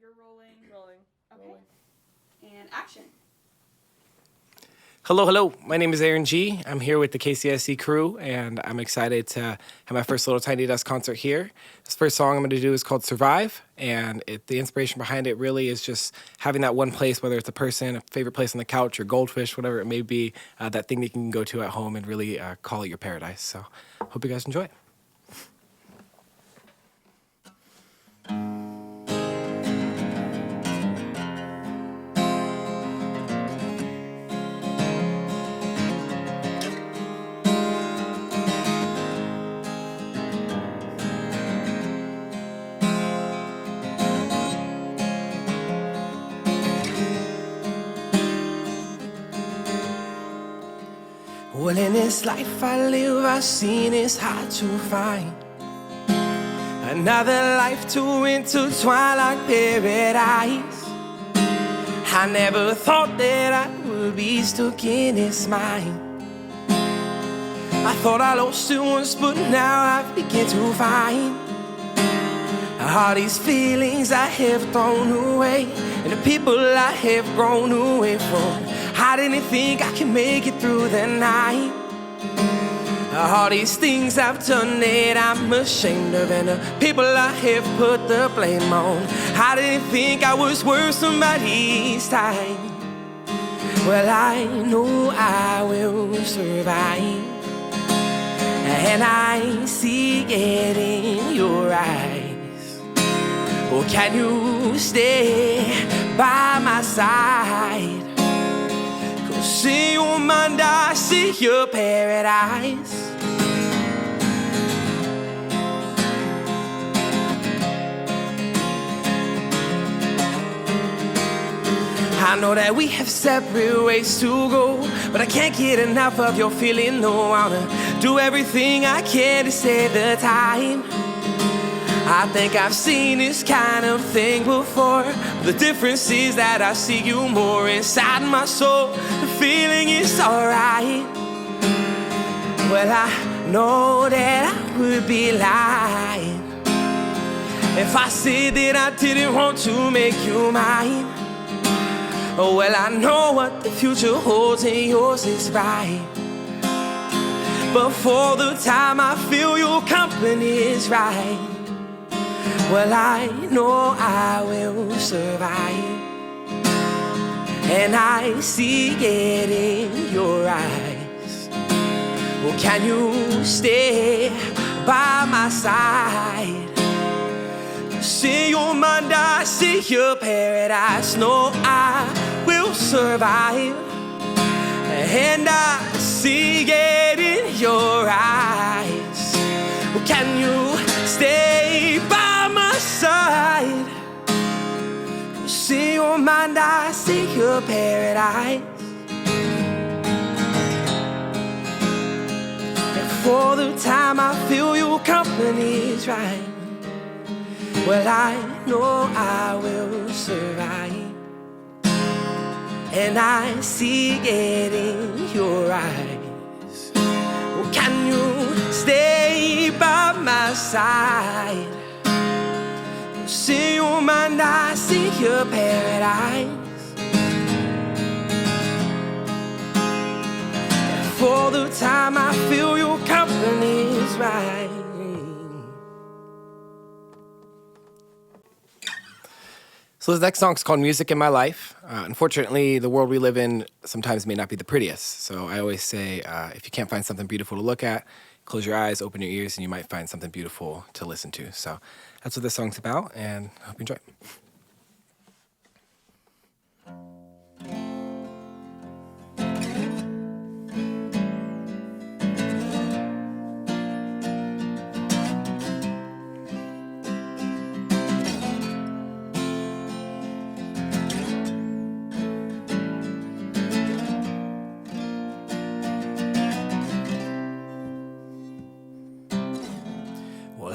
You're rolling. Rolling. Okay. Rolling. And action. Hello. My name is Aaron G. I'm here with the KCSC crew, and I'm excited to have my first little Tiny Desk concert here. This first song I'm going to do is called Survive, and the inspiration behind it really is just having that one place, whether it's a person, a favorite place on the couch, or goldfish, whatever it may be, that thing that you can go to at home and really call it your paradise. So hope you guys enjoy it. Well, in this life I live, I've seen it's hard to find another life to intertwine like paradise. I never thought that I would be stuck in this mind. I thought I lost it once, but now I begin to find all these feelings I have thrown away, and the people I have grown away from. I didn't think I could make it through the night. All these things I've done that I'm ashamed of, and the people I have put the blame on. I didn't think I was worth somebody's time. Well, I know I will survive, and I see it in your eyes. Oh, can you stay by my side? See your mind, I see your paradise. I know that we have separate ways to go, but I can't get enough of your feeling. No, I wanna do everything I can to save the time. I think I've seen this kind of thing before. The difference is that I see you more inside my soul. The feeling is alright. Well, I know that I would be lying if I said that I didn't want to make you mine. Oh, well, I know what the future holds and yours is right. But for the time I feel your company is right. Well, I know I will survive, and I see it in your eyes. Well, can you stay by my side? See your mind, I see your paradise. No, I will survive, and I see it in your eyes. Well, can you stay by my side? See your mind, I see your paradise. And for the time I feel your company is right. Well, I know I will survive, and I see it in your eyes. Well, can you stay by my side? See your mind, I see your paradise. And for the time I feel your company is right. So this next song is called Music in My Life. Unfortunately, the world we live in sometimes may not be the prettiest. So I always say, if you can't find something beautiful to look at, close your eyes, open your ears, and you might find something beautiful to listen to. So that's what this song's about, and I hope you enjoy it.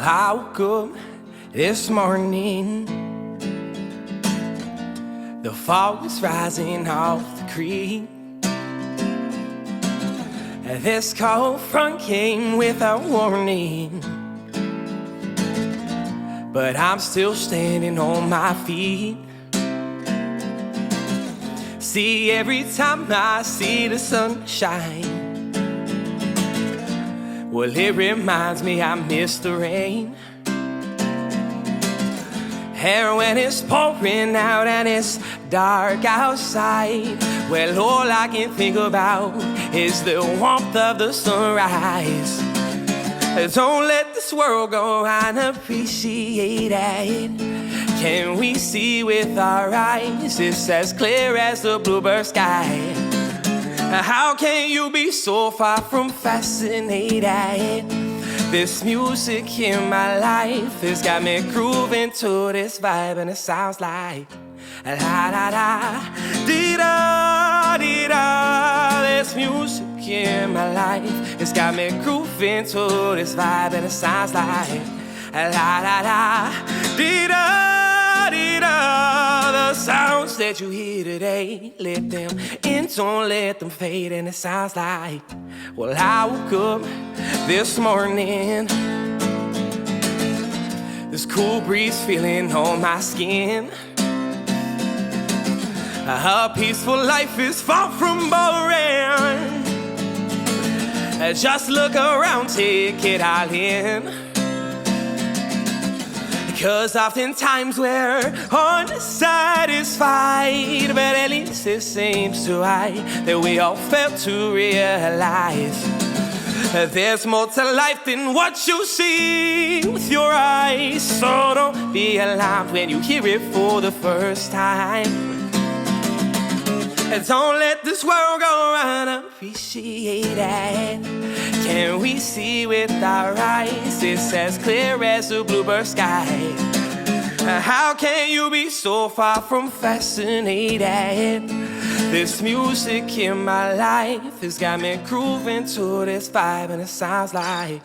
I woke up this morning, the fog was rising off the creek. This cold front came with a warning, but I'm still standing on my feet. See, every time I see the sun shine, well, it reminds me I miss the rain. And when it's pouring out and it's dark outside, well, all I can think about is the warmth of the sunrise. Don't let this world go unappreciated. Can we see with our eyes? It's as clear as the bluebird sky. How can you be so far from fascinated? This music in my life has got me grooving to this vibe, and it sounds like la da da dee da dee da. This music in my life has got me grooving to this vibe, and it sounds like la da da dee da dee da. The sounds that you hear today, let them in, don't let them fade, and it sounds like, well, I woke up this morning, this cool breeze feeling on my skin. A peaceful life is far from boring. Just look around, take it all in. Because oftentimes we're unsatisfied, but at least it seems to right that we all fail to realize there's more to life than what you see with your eyes. So don't be alarmed when you hear it for the first time. And don't let this world go unappreciated. Can we see with our eyes? It's as clear as the bluebird sky. How can you be so far from fascinated? This music in my life has got me grooving to this vibe, and it sounds like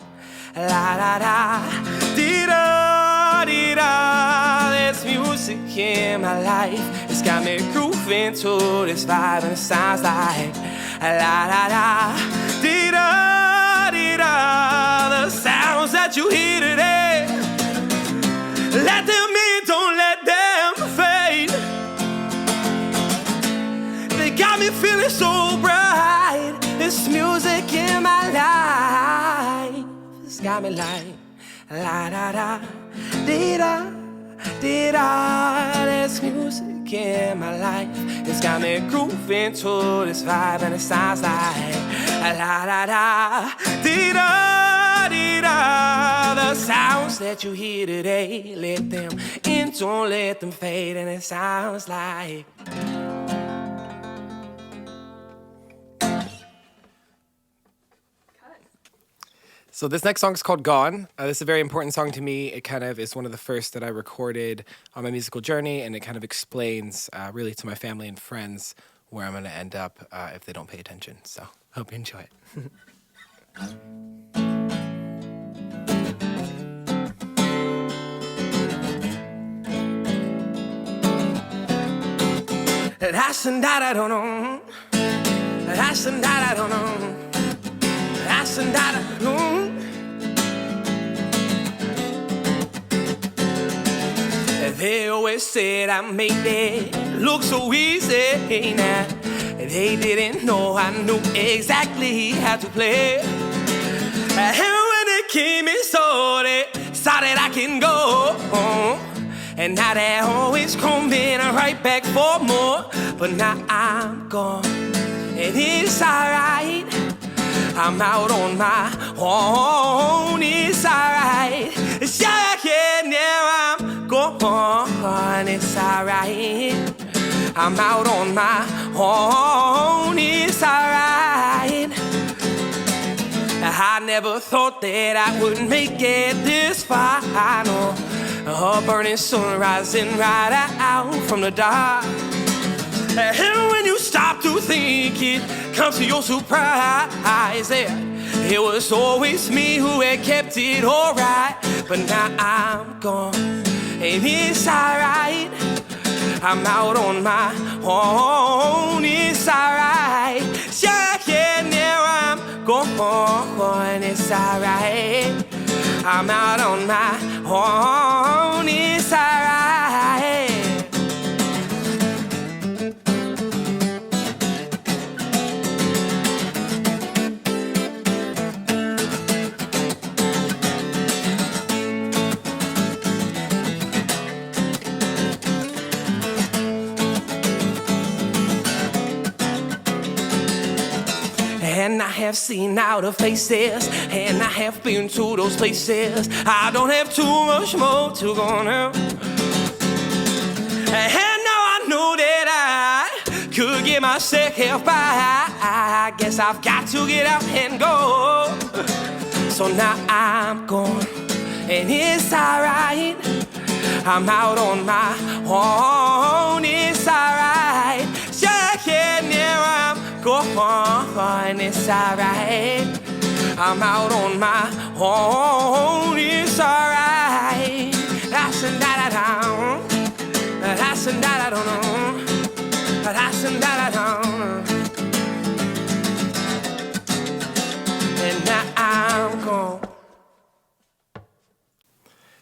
la da da dee da dee da. This music in my life has got me grooving to this vibe, and it sounds like la da da dee da dee da. The sounds that you hear today, let them in, don't let them fade. They got me feeling so bright. This music in my life has got me like la da da dee da dee da. This music in my life has got me grooving to this vibe, and it sounds like la da da dee da dee da. The sounds that you hear today, let them in, don't let them fade, and it sounds like. So this next song is called Gone. This is a very important song to me. It kind of is one of the first that I recorded on my musical journey, and it kind of explains really to my family and friends where I'm going to end up if they don't pay attention. So hope you enjoy it. That's and that I don't know. That's and that I don't know. That's and that I don't know. They always said I made it look so easy. Now they didn't know I knew exactly how to play. And when it came in, so they saw that I can go. And now they're always coming right back for more. But now I'm gone, and it's alright. I'm out on my own, it's alright. Yeah, yeah, now I'm gone, it's alright. I'm out on my own, it's alright. I never thought that I would make it this far, no. A burning sun rising right out from the dark. And when you stop to think, it comes to your surprise that it was always me who had kept it alright. But now I'm gone, and it's alright. I'm out on my own, it's alright. Yeah, yeah, now I'm gone, it's alright. I'm out on my own, have seen outer faces, and I have been to those places. I don't have too much more to go on now. And now I know that I could get myself by. I guess I've got to get out and go. So now I'm gone, and it's alright. I'm out on my own, it's alright. Yeah, now I'm gone, it's alright. I'm out on my own, it's alright. That's and that I don't. That's and that I don't know. That's and that I don't. And now I'm gone.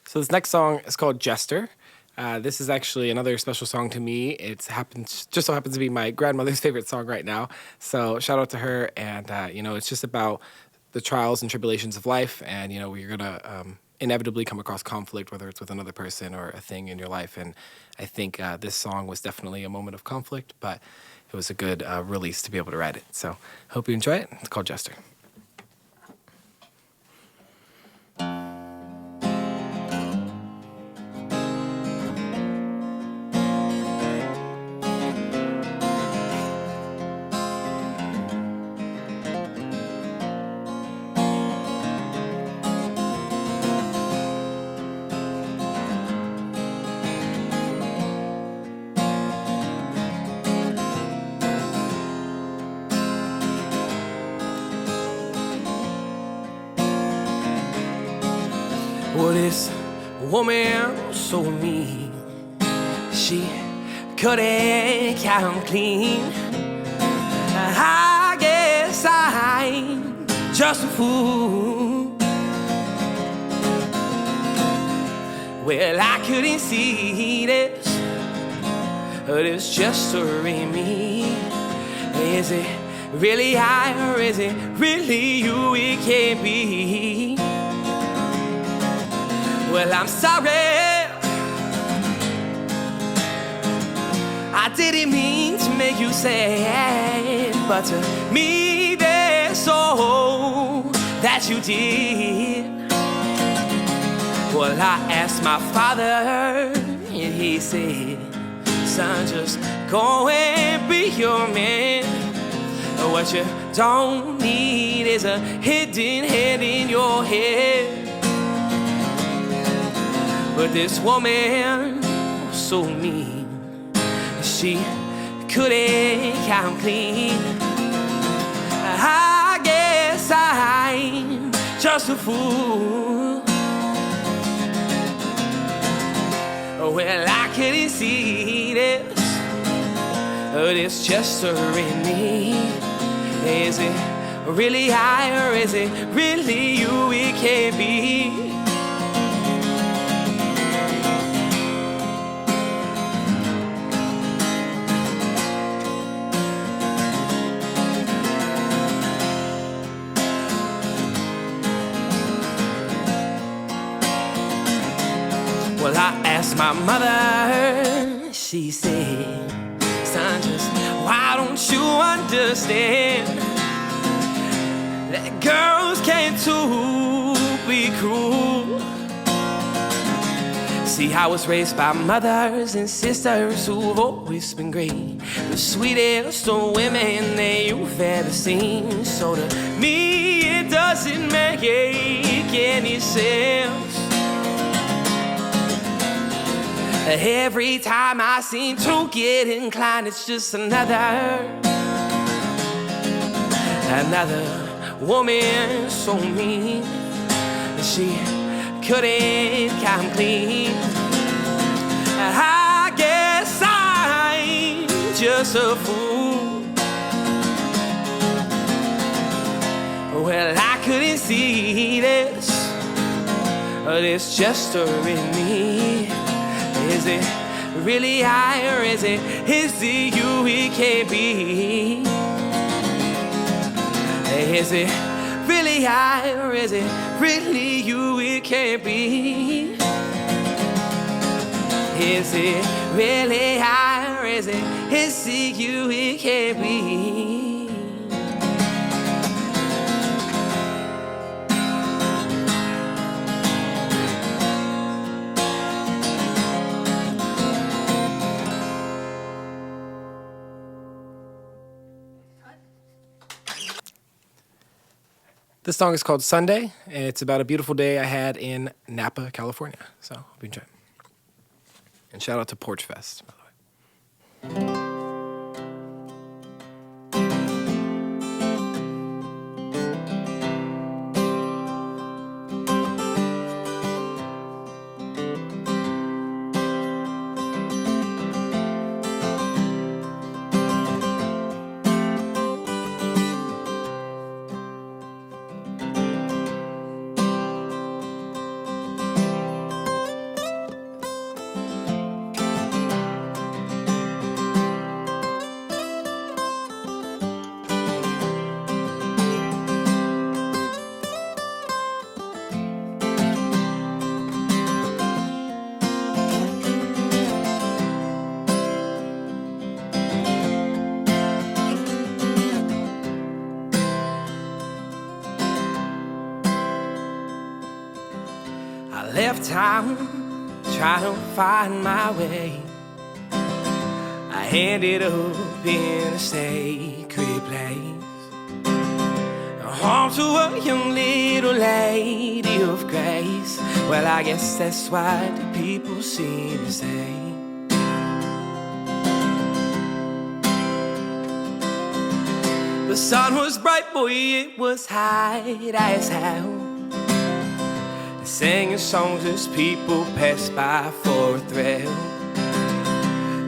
So this next song is called Jester. This is actually another special song to me. Just so happens to be my grandmother's favorite song right now. So shout out to her. And, it's just about the trials and tribulations of life. And, we're going to inevitably come across conflict, whether it's with another person or a thing in your life. And I think this song was definitely a moment of conflict, but it was a good release to be able to write it. So hope you enjoy it. It's called Jester. Well, this woman so mean, she couldn't come clean. I guess I'm just a fool. Well, I couldn't see this, but it's just in me. Is it really I, or is it really you? It can't be. Well, I'm sorry, I didn't mean to make you sad, but to me there's so that you did. Well, I asked my father, and he said, son, just go and be your man. What you don't need is a hidden head in your head. But this woman was so mean, she couldn't come clean. I guess I'm just a fool. Well, I couldn't see this, but it's just in me. Is it really I, or is it really you? It can't be. Well, I asked my mother, she said, son, just why don't you understand that girls can't too be cruel? See, I was raised by mothers and sisters who've always been great, the sweetest of women that you've ever seen. So to me, it doesn't make any sense. Every time I seem to get inclined, it's just another woman so mean, she couldn't come clean. I guess I'm just a fool. Well, I couldn't see this, but it's just in me. Is it really I, or is it you? It can't be. Is it really I, or is it really you? It can't be. Is it really I, or is it you? It can't be. This song is called Sunday, and it's about a beautiful day I had in Napa, California. So hope you enjoy. And shout out to Porch Fest, by the way. I left town, trying to find my way. I ended up in a sacred place, home to a young little lady of grace. Well, I guess that's what the people seem to say. The sun was bright, boy, it was high as hell, singing songs as people passed by for a thrill.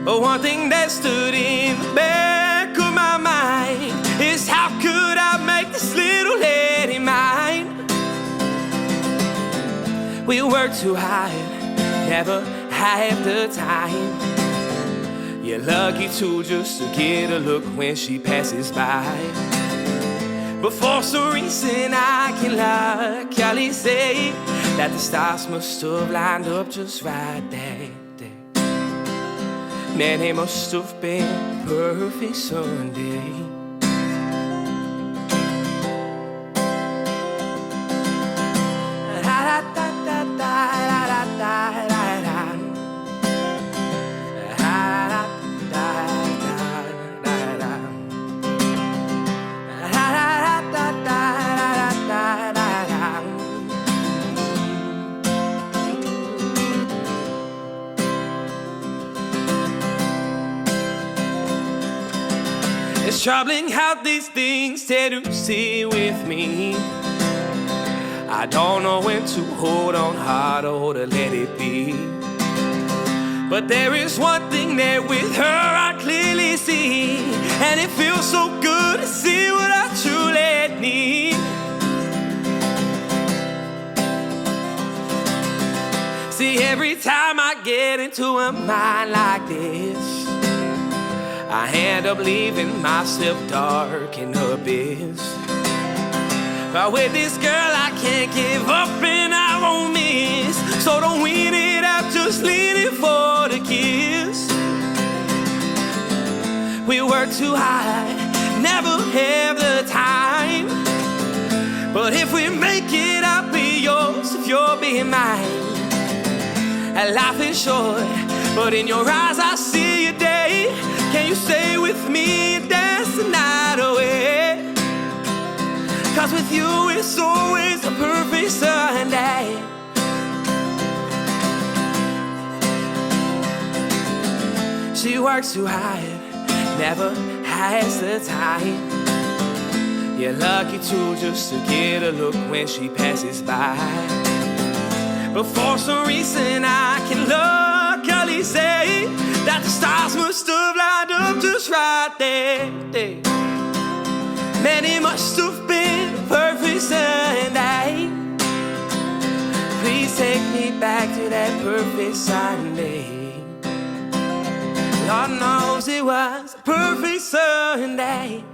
But one thing that stood in the back of my mind is, how could I make this little lady mine? We work too hard, never have the time. You're lucky to just to get a look when she passes by. But for some reason I can luckily say that the stars must have lined up just right there. Man, it must have been a perfect Sunday. It's troubling how these things tend to stay with me. I don't know when to hold on hard or to let it be. But there is one thing there with her I clearly see, and it feels so good to see what I truly need. See, every time I get into a mind like this, I end up leaving myself dark in the abyss. But with this girl I can't give up and I won't miss. So don't win it out, just lean it for the kiss. We work too hard, never have the time. But if we make it, I'll be yours if you'll be mine. And life is short, but in your eyes I see a day. Can you stay with me and dance the night away? 'Cause with you it's always a perfect Sunday. She works too hard, never has the time. You're lucky to just to get a look when she passes by. But for some reason I can luckily say that the stars must have lined up just right there. Man, it must have been a perfect Sunday. Please take me back to that perfect Sunday. Lord knows it was a perfect Sunday.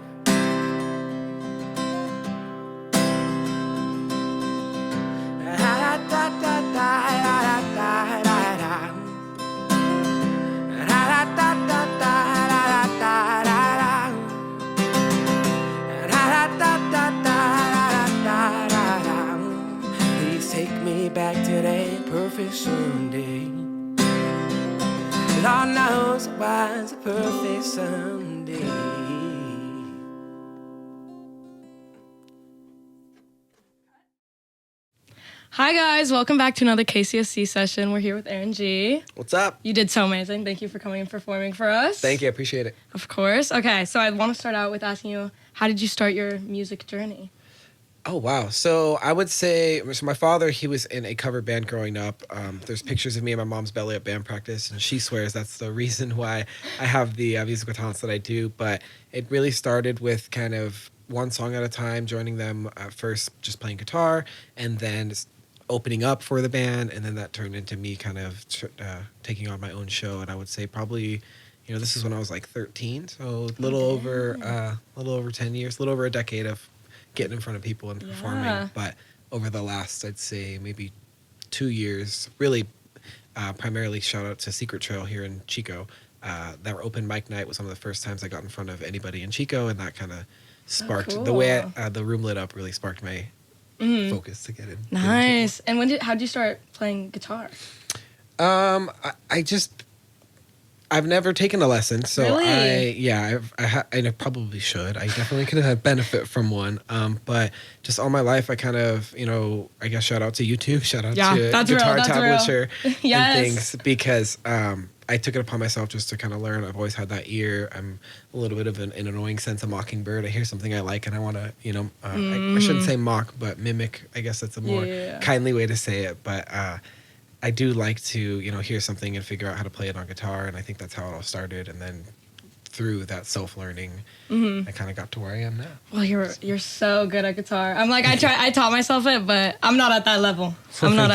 Please take me back to that perfect Sunday. Lord knows it was a perfect Sunday. 'Cause Hi guys, welcome back to another KCSC session. We're here with Aaron G. What's up? You did so amazing. Thank you for coming and performing for us. Thank you. I appreciate it. Of course. Okay, so I want to start out with asking you, how did you start your music journey? Oh, wow. So I would say, so my father, he was in a cover band growing up. There's pictures of me and my mom's belly at band practice, and she swears that's the reason why I have the musical talents that I do. But it really started with kind of one song at a time, joining them at first just playing guitar, and then opening up for the band, and then that turned into me kind of taking on my own show. And I would say probably, this is when I was like 13, so a little over 10 years, a little over a decade of getting in front of people and performing. Yeah. But over the last, I'd say maybe 2 years, really primarily shout out to Secret Trail here in Chico. Their open mic night was one of the first times I got in front of anybody in Chico, and that kind of sparked the way the room lit up. Really sparked my focus to get in. Nice. And how did you start playing guitar? I've never taken a lesson, so really? I probably should. I definitely could have benefit from one. But just all my life, I kind of, I guess shout out to YouTube, shout out to Guitar Tablature Yes. and things, because I took it upon myself just to kind of learn. I've always had that ear. I'm a little bit of an annoying sense of mockingbird. I hear something I like and I want to, I shouldn't say mock, but mimic. I guess that's a more kindly way to say it. But I do like to, hear something and figure out how to play it on guitar, and I think that's how it all started. And then through that self-learning, I kind of got to where I am now. Well, you're so good at guitar. I'm like, I taught myself it, but I'm not at that level. I'm not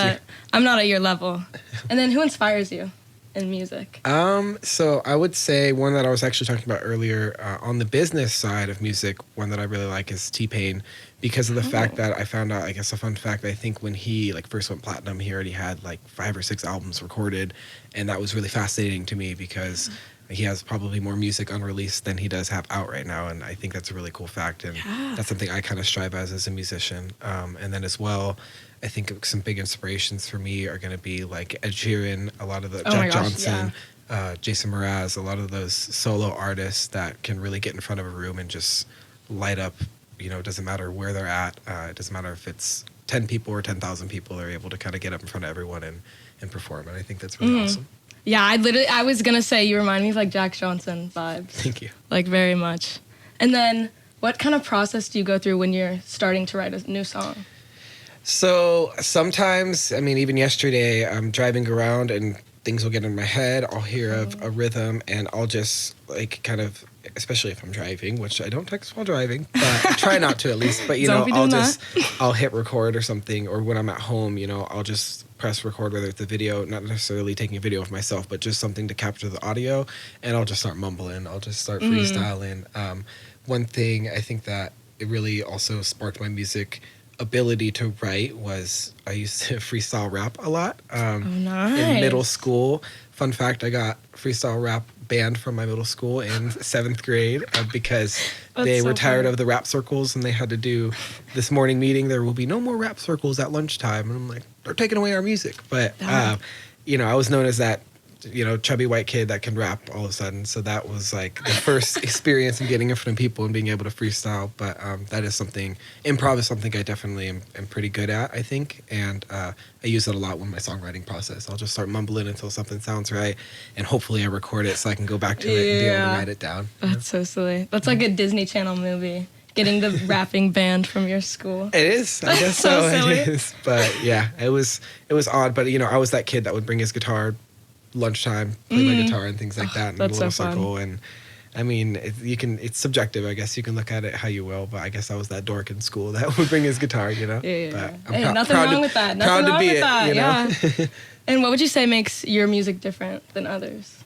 at your level. And then who inspires you in music? So I would say one that I was actually talking about earlier, on the business side of music, one that I really like is T-Pain, because of the fact that I found out, I guess a fun fact, I think when he first went platinum, he already had 5 or 6 albums recorded, and that was really fascinating to me because he has probably more music unreleased than he does have out right now, and I think that's a really cool fact, and that's something I kind of strive as a musician. And then as well, I think some big inspirations for me are going to be like Ed Sheeran, a lot of the Jack Johnson, Jason Mraz, a lot of those solo artists that can really get in front of a room and just light up. It doesn't matter where they're at. It doesn't matter if it's 10 people or 10,000 people. They're able to kind of get up in front of everyone and perform. And I think that's really awesome. Yeah, I was going to say you remind me of Jack Johnson vibes. Thank you. Very much. And then what kind of process do you go through when you're starting to write a new song? So sometimes, even yesterday, I'm driving around and things will get in my head. I'll hear a rhythm and I'll just kind of, especially if I'm driving, which I don't text while driving, but I try not to at least. But, I'll hit record or something. Or when I'm at home, I'll just press record, whether it's a video, not necessarily taking a video of myself, but just something to capture the audio. And I'll just start mumbling. I'll just start freestyling. One thing I think that it really also sparked my music ability to write was I used to freestyle rap a lot. Nice. In middle school. Fun fact, I got freestyle rap banned from my middle school in 7th grade because they were tired of the rap circles and they had to do this morning meeting. There will be no more rap circles at lunchtime. And I'm like, they're taking away our music. But, I was known as that, chubby white kid that can rap all of a sudden. So that was the first experience of getting in front of people and being able to freestyle. But that is something, improv is something I definitely am pretty good at, I think. And I use it a lot with my songwriting process. I'll just start mumbling until something sounds right. And hopefully I record it so I can go back to it and be able to write it down. That's so silly. That's like a Disney Channel movie. Getting the rapping banned from your school. It is. I guess so. It is. But yeah, it was odd. But I was that kid that would bring his guitar lunchtime, play my guitar and things like that in a little circle. And it's subjective, I guess. You can look at it how you will, but I guess I was that dork in school that would bring his guitar, Yeah. But I'm nothing wrong with that. Proud to be it, Yeah. And what would you say makes your music different than others?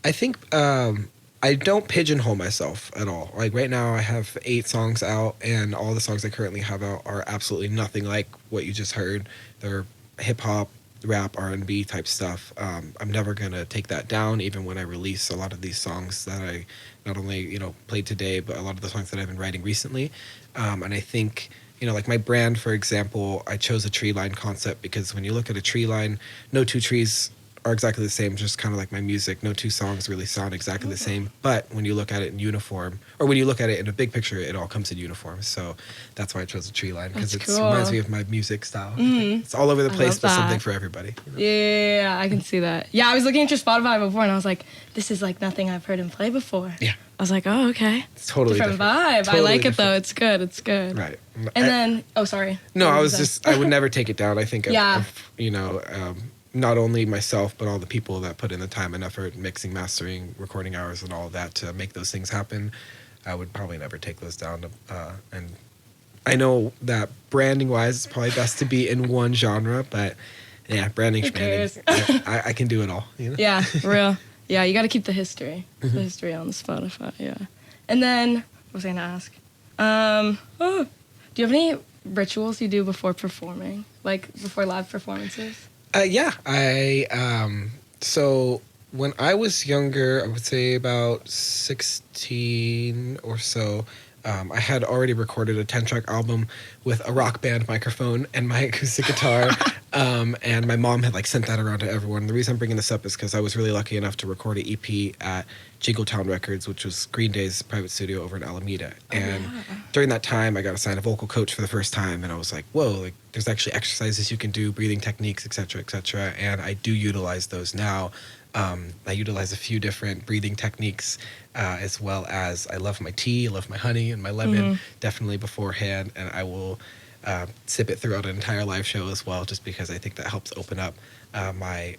I think I don't pigeonhole myself at all. Right now I have 8 songs out, and all the songs I currently have out are absolutely nothing like what you just heard. They're hip-hop, rap, R&B type stuff. I'm never going to take that down, even when I release a lot of these songs that I not only, played today, but a lot of the songs that I've been writing recently. And I think, my brand, for example, I chose a tree line concept because when you look at a tree line, no 2 trees are exactly the same, just kind of like my music. No two songs really sound exactly the same. But when you look at it in uniform, or when you look at it in a big picture, it all comes in uniform. So that's why I chose the tree line, because it reminds me of my music style. It's all over the place, but something for everybody. You know? Yeah, I can see that. Yeah, I was looking at your Spotify before, and I was like, this is like nothing I've heard him play before. Yeah. I was like, oh, okay. It's totally different vibe. Totally I like different. it, though. It's good. It's good. Right. And then, oh, sorry. No, I was just, I would never take it down. I think, Yeah. you know, not only myself, but all the people that put in the time and effort, mixing, mastering, recording hours, and all of that to make those things happen. I would probably never take those down. And I know that branding-wise, it's probably best to be in one genre, but yeah, branding, I can do it all. You know? Yeah, for real. Yeah, you got to keep the history. The history on Spotify, yeah. And then, what was I going to ask? Do you have any rituals you do before performing? Like, before live performances? Yeah, so when I was younger, I would say about 16 or so, I had already recorded a 10-track album with a rock band microphone and my acoustic guitar, and my mom had like sent that around to everyone. The reason I'm bringing this up is because I was really lucky enough to record an EP at Jingletown Records, which was Green Day's private studio over in Alameda. And during that time, I got assigned a vocal coach for the first time, and I was like, whoa, like there's actually exercises you can do, breathing techniques, et cetera, and I do utilize those now. I utilize a few different breathing techniques, as well as I love my tea, I love my honey and my lemon, definitely beforehand, and I will sip it throughout an entire live show as well, just because I think that helps open up my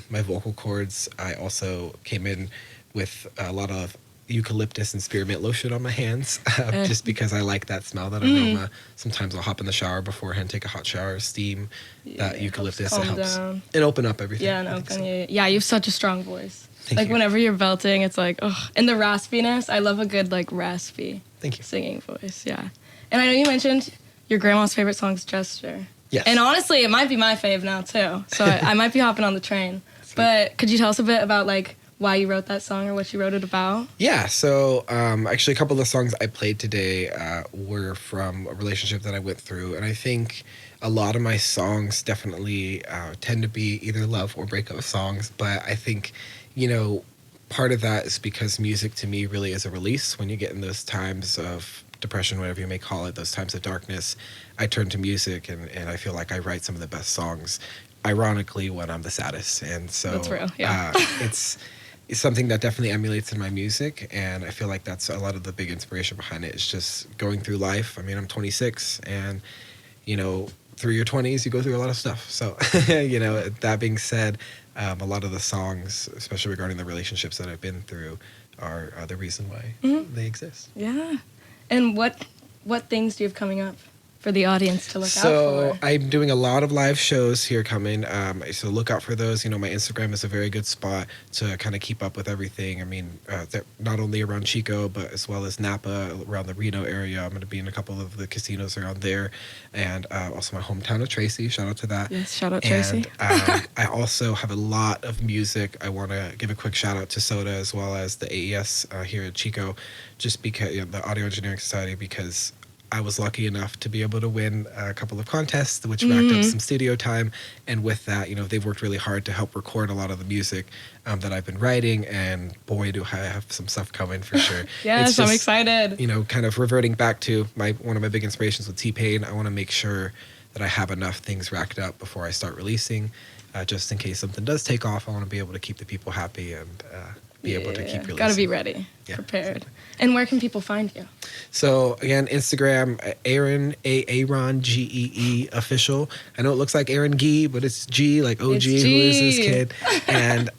my vocal cords. I also came in with a lot of eucalyptus and spearmint lotion on my hands, just because I like that smell, that aroma. Sometimes I'll hop in the shower beforehand, take a hot shower, steam that eucalyptus. It helps down. and open up everything. Yeah, and open you. Yeah, you have such a strong voice. Thank you. Whenever you're belting, it's like, oh, and the raspiness. I love a good like raspy singing voice. Yeah, and I know you mentioned your grandma's favorite song's Gesture. Yes. And honestly, it might be my fave now too. So I might be hopping on the train. Sweet. But could you tell us a bit about like why you wrote that song or what you wrote it about? Yeah, so actually a couple of the songs I played today were from a relationship that I went through, and I think a lot of my songs definitely tend to be either love or breakup songs, but I think, you know, part of that is because music to me really is a release. When you get in those times of depression, whatever you may call it, those times of darkness, I turn to music, and I feel like I write some of the best songs, ironically, when I'm the saddest. And so that's real, yeah. It's something that definitely emulates in my music, and I feel like that's a lot of the big inspiration behind it. Is just going through life. I mean, I'm 26, and, you know, through your 20s, you go through a lot of stuff. So, you know, that being said, a lot of the songs, especially regarding the relationships that I've been through, are the reason why they exist. Yeah. And what things do you have coming up for the audience to look out So for? I'm doing a lot of live shows here coming. So look out for those. You know, my Instagram is a very good spot to kind of keep up with everything. I mean, not only around Chico, but as well as Napa, around the Reno area. I'm going to be in a couple of the casinos around there. And also my hometown of Tracy. Shout out to that. Yes, shout out Tracy. And I also have a lot of music. I want to give a quick shout out to Soda, as well as the AES here at Chico, just because, you know, the Audio Engineering Society, because I was lucky enough to be able to win a couple of contests, which racked up some studio time. And with that, you know, they've worked really hard to help record a lot of the music that I've been writing. And boy, do I have some stuff coming for sure. Yes, I'm excited. You know, kind of reverting back to one of my big inspirations with T-Pain. I want to make sure that I have enough things racked up before I start releasing, just in case something does take off. I want to be able to keep the people happy and be able to keep releasing. Gotta be ready, prepared. Exactly. And where can people find you? So again, Instagram, Aaron Gee official. I know it looks like Aaron Gee, but it's G, like OG. Who is this kid? And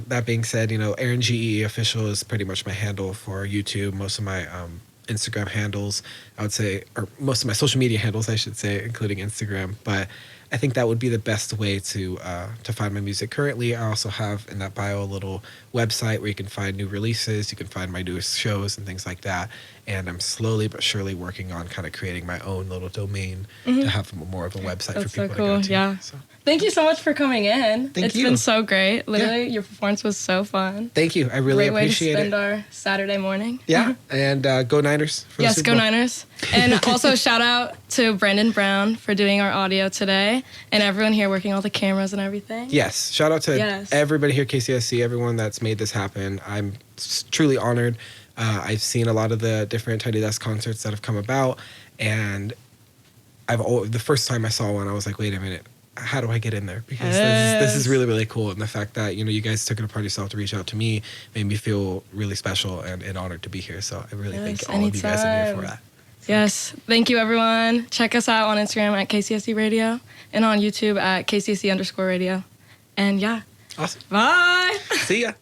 that being said, you know, Aaron Gee official is pretty much my handle for YouTube. Most of my Instagram handles, I would say, or most of my social media handles, I should say, including Instagram. But I think that would be the best way to find my music. Currently, I also have in that bio a little website where you can find new releases, you can find my newest shows and things like that. And I'm slowly but surely working on kind of creating my own little domain to have more of a website for people so cool. to go to. Yeah. So. Thank you so much for coming in. Thank you. It's been so great. Literally, your performance was so fun. Thank you. I really appreciate it. Great way to spend our Saturday morning. Yeah, and go Niners. For yes, the go Niners. And also shout out to Brendan Brown for doing our audio today and everyone here working all the cameras and everything. Yes. Shout out to everybody here at KCSC, everyone that's made this happen. I'm truly honored. I've seen a lot of the different Tiny Desk concerts that have come about, and the first time I saw one, I was like, wait a minute, how do I get in there? Because this is really, really cool. And the fact that, you guys took it upon yourself to reach out to me made me feel really special and honored to be here. So I really thank all of you guys in here for that. Yes. Thank you, everyone. Check us out on Instagram at KCSC Radio and on YouTube at KCSC_radio. And yeah. Awesome. Bye. See ya.